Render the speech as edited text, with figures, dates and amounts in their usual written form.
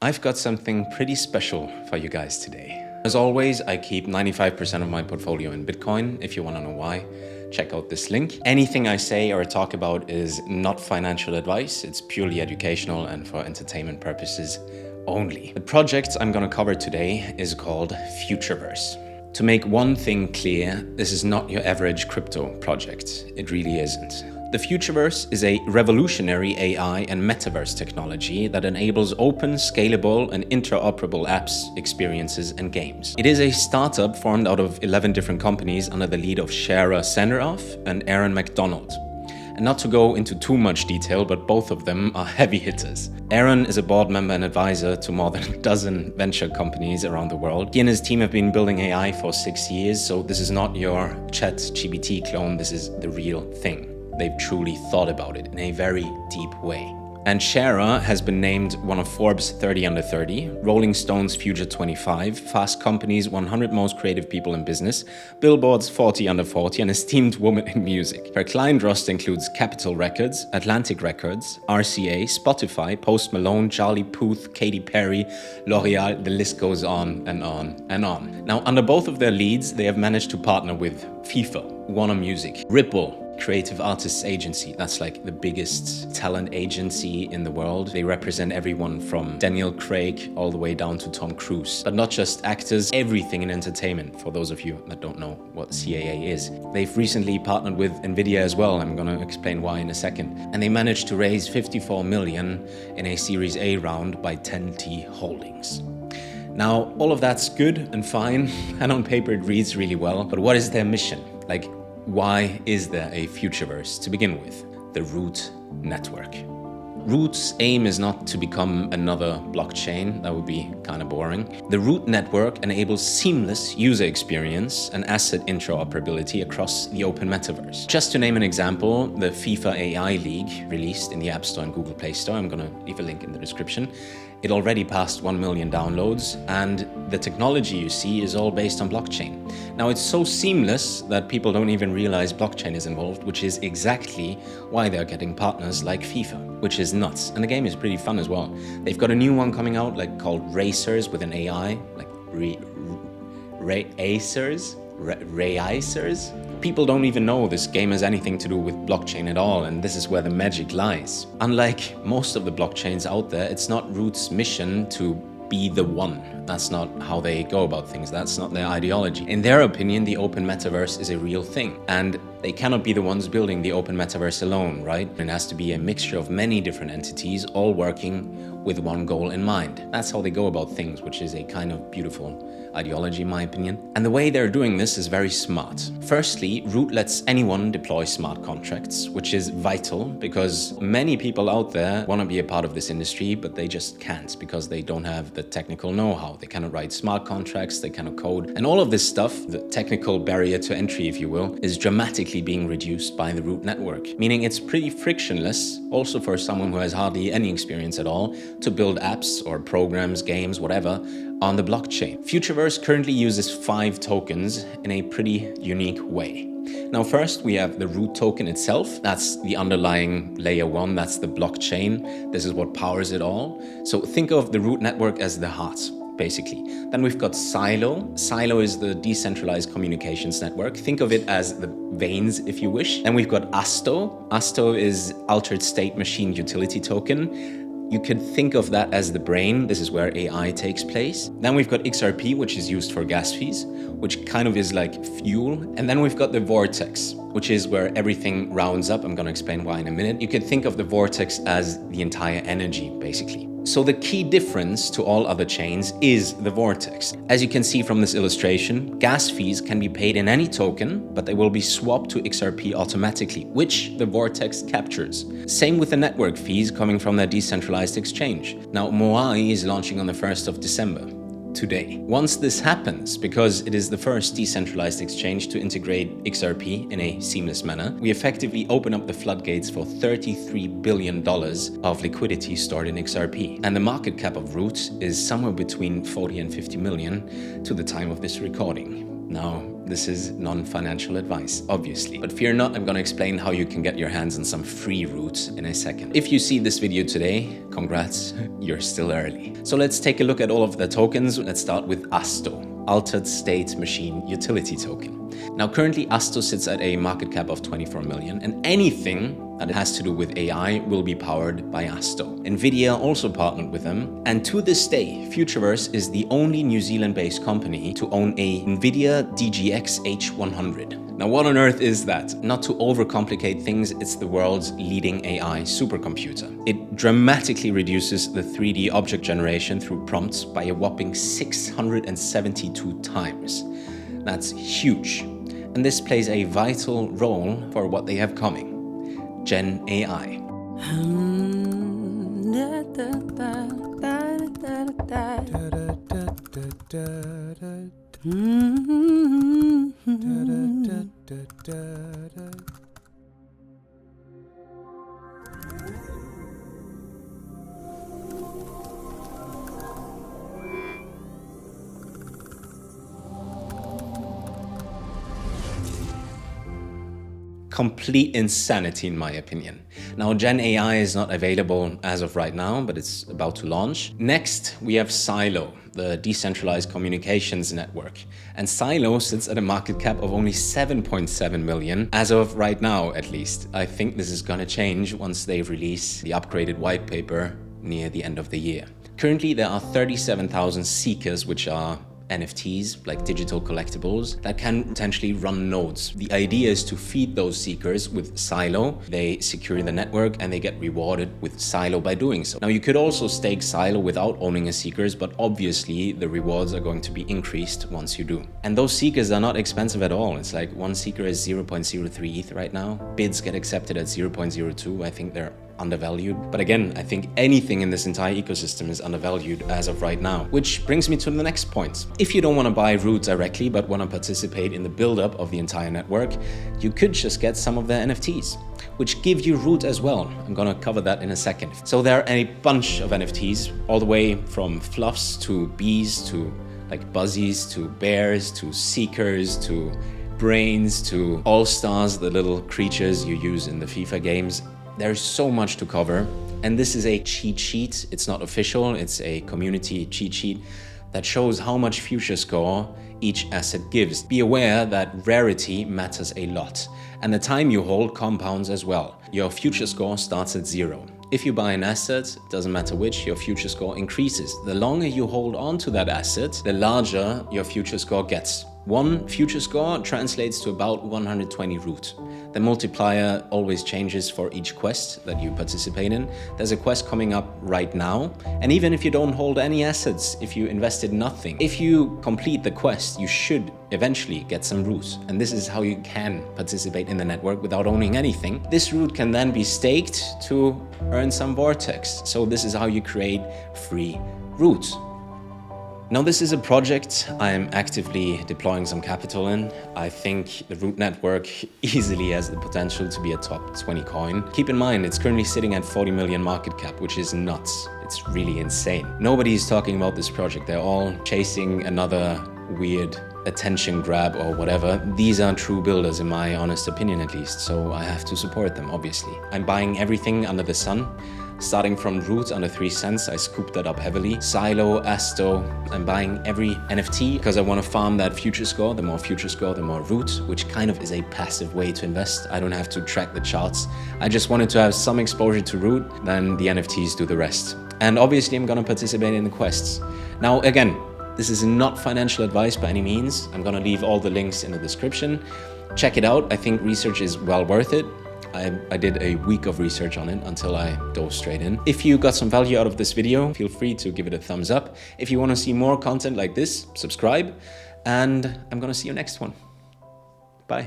I've got something pretty special for you guys today. As always, I keep 95% of my portfolio in Bitcoin. If you want to know why, check out this link. Anything I say or talk about is not financial advice. It's purely educational and for entertainment purposes only. The project I'm going to cover today is called Futureverse. To make one thing clear, this is not your average crypto project. It really isn't. The Futureverse is a revolutionary AI and metaverse technology that enables open, scalable, and interoperable apps, experiences, and games. It is a startup formed out of 11 different companies under the lead of Shara Senderoff and Aaron McDonald. And not to go into too much detail, but both of them are heavy hitters. Aaron is a board member and advisor to more than a dozen venture companies around the world. He and his team have been building AI for 6 years, so this is not your ChatGPT clone, this is the real thing. They've truly thought about it in a very deep way. And Shara has been named one of Forbes 30 Under 30, Rolling Stone's Future 25, Fast Company's 100 Most Creative People in Business, Billboard's 40 Under 40, and esteemed woman in music. Her client roster includes Capitol Records, Atlantic Records, RCA, Spotify, Post Malone, Charlie Puth, Katy Perry, L'Oreal, the list goes on and on and on. Now, under both of their leads, they have managed to partner with FIFA, Warner Music, Ripple, Creative Artists Agency. That's like the biggest talent agency in the world. They represent everyone from Daniel Craig all the way down to Tom Cruise. But not just actors, everything in entertainment, for those of you that don't know what CAA is. They've recently partnered with Nvidia as well. I'm going to explain why in a second. And they managed to raise 54 million in a Series A round by 10T Holdings. Now, all of that's good and fine, and on paper it reads really well, but what is their mission? Like, why is there a Futureverse to begin with? The Root Network. Root's aim is not to become another blockchain, that would be kind of boring. The Root Network enables seamless user experience and asset interoperability across the open metaverse. Just to name an example, the FIFA AI League, released in the App Store and Google Play Store, I'm going to leave a link in the description. It already passed 1 million downloads, and the technology you see is all based on blockchain. Now, it's so seamless that people don't even realize blockchain is involved, which is exactly why they're getting partners like FIFA, which is nuts. And the game is pretty fun as well. They've got a new one coming out called Racers with an AI, like Racers. People don't even know this game has anything to do with blockchain at all, and this is where the magic lies. Unlike most of the blockchains out there, it's not Root's mission to be the one. That's not how they go about things. That's not their ideology. In their opinion, the open metaverse is a real thing, and they cannot be the ones building the open metaverse alone, right? It has to be a mixture of many different entities, all working with one goal in mind. That's how they go about things, which is a kind of beautiful ideology in my opinion. And the way they're doing this is very smart. Firstly, Root lets anyone deploy smart contracts, which is vital because many people out there want to be a part of this industry, but they just can't because they don't have the technical know-how. They cannot write smart contracts, they cannot code. And all of this stuff, the technical barrier to entry, if you will, is dramatically being reduced by the Root network, meaning it's pretty frictionless, also for someone who has hardly any experience at all, to build apps or programs, games, whatever, on the blockchain. Futureverse currently uses 5 tokens in a pretty unique way. Now, first, we have the Root token itself. That's the underlying layer 1, that's the blockchain. This is what powers it all. So think of the Root network as the heart, basically. Then we've got Sylo. Sylo is the decentralized communications network. Think of it as the veins, if you wish. Then we've got Asto. Asto is altered state machine utility token. You could think of that as the brain. This is where AI takes place. Then we've got XRP, which is used for gas fees, which kind of is like fuel. And then we've got the Vortex, which is where everything rounds up. I'm going to explain why in a minute. You could think of the Vortex as the entire energy, basically. So the key difference to all other chains is the Vortex. As you can see from this illustration, gas fees can be paid in any token, but they will be swapped to XRP automatically, which the Vortex captures. Same with the network fees coming from their decentralized exchange. Now, Moai is launching on the 1st of December. Today. Once this happens, because it is the first decentralized exchange to integrate XRP in a seamless manner, we effectively open up the floodgates for $33 billion of liquidity stored in XRP. And the market cap of Root is somewhere between 40 and 50 million to the time of this recording. Now, this is non-financial advice, obviously. But fear not, I'm gonna explain how you can get your hands on some free root in a second. If you see this video today, congrats, you're still early. So let's take a look at all of the tokens. Let's start with Asto, Altered State Machine Utility Token. Now, currently Asto sits at a market cap of 24 million, and anything that has to do with AI will be powered by Asto. Nvidia also partnered with them, and to this day, Futureverse is the only New Zealand-based company to own a Nvidia DGX H100. Now, what on earth is that? Not to overcomplicate things, it's the world's leading AI supercomputer. It dramatically reduces the 3D object generation through prompts by a whopping 672 times. That's huge. And this plays a vital role for what they have coming. Gen AI. Complete insanity in my opinion. Now, Gen AI is not available as of right now, but it's about to launch. Next, we have Sylo, the decentralized communications network. And Sylo sits at a market cap of only 7.7 million, as of right now at least. I think this is gonna change once they release the upgraded white paper near the end of the year. Currently, there are 37,000 seekers, which are NFTs, like digital collectibles, that can potentially run nodes. The idea is to feed those seekers with Sylo. They secure the network and they get rewarded with Sylo by doing so. Now, you could also stake Sylo without owning a seekers, but obviously the rewards are going to be increased once you do. And those seekers are not expensive at all. It's like one seeker is 0.03 ETH right now. Bids get accepted at 0.02. I think they're undervalued. But again, I think anything in this entire ecosystem is undervalued as of right now. Which brings me to the next point. If you don't want to buy root directly, but want to participate in the build-up of the entire network, you could just get some of their NFTs, which give you root as well. I'm gonna cover that in a second. So there are a bunch of NFTs, all the way from fluffs to bees to like buzzies to bears to seekers to brains to all-stars, the little creatures you use in the FIFA games. There's so much to cover, and this is a cheat sheet. It's not official, it's a community cheat sheet that shows how much future score each asset gives. Be aware that rarity matters a lot, and the time you hold compounds as well. Your future score starts at 0. If you buy an asset, doesn't matter which, your future score increases. The longer you hold on to that asset, the larger your future score gets. One future score translates to about 120 root. The multiplier always changes for each quest that you participate in. There's a quest coming up right now, and even if you don't hold any assets, if you invested nothing, if you complete the quest, you should eventually get some root. And this is how you can participate in the network without owning anything. This root can then be staked to earn some Vortex. So this is how you create free root. Now, this is a project I am actively deploying some capital in. I think the root network easily has the potential to be a top 20 coin. Keep in mind, it's currently sitting at 40 million market cap, which is nuts. It's really insane. Nobody is talking about this project. They're all chasing another weird attention grab or whatever. These are true builders, in my honest opinion at least, so I have to support them, obviously. I'm buying everything under the sun. Starting from root under 3 cents, I scooped that up heavily. Sylo, Asto, I'm buying every NFT because I want to farm that future score. The more future score, the more root, which kind of is a passive way to invest. I don't have to track the charts. I just wanted to have some exposure to root, then the NFTs do the rest. And obviously I'm gonna participate in the quests. Now again, this is not financial advice by any means. I'm gonna leave all the links in the description. Check it out. I think research is well worth it. I did a week of research on it until I dove straight in. If you got some value out of this video, feel free to give it a thumbs up. If you want to see more content like this, subscribe, and I'm gonna see you next one. Bye.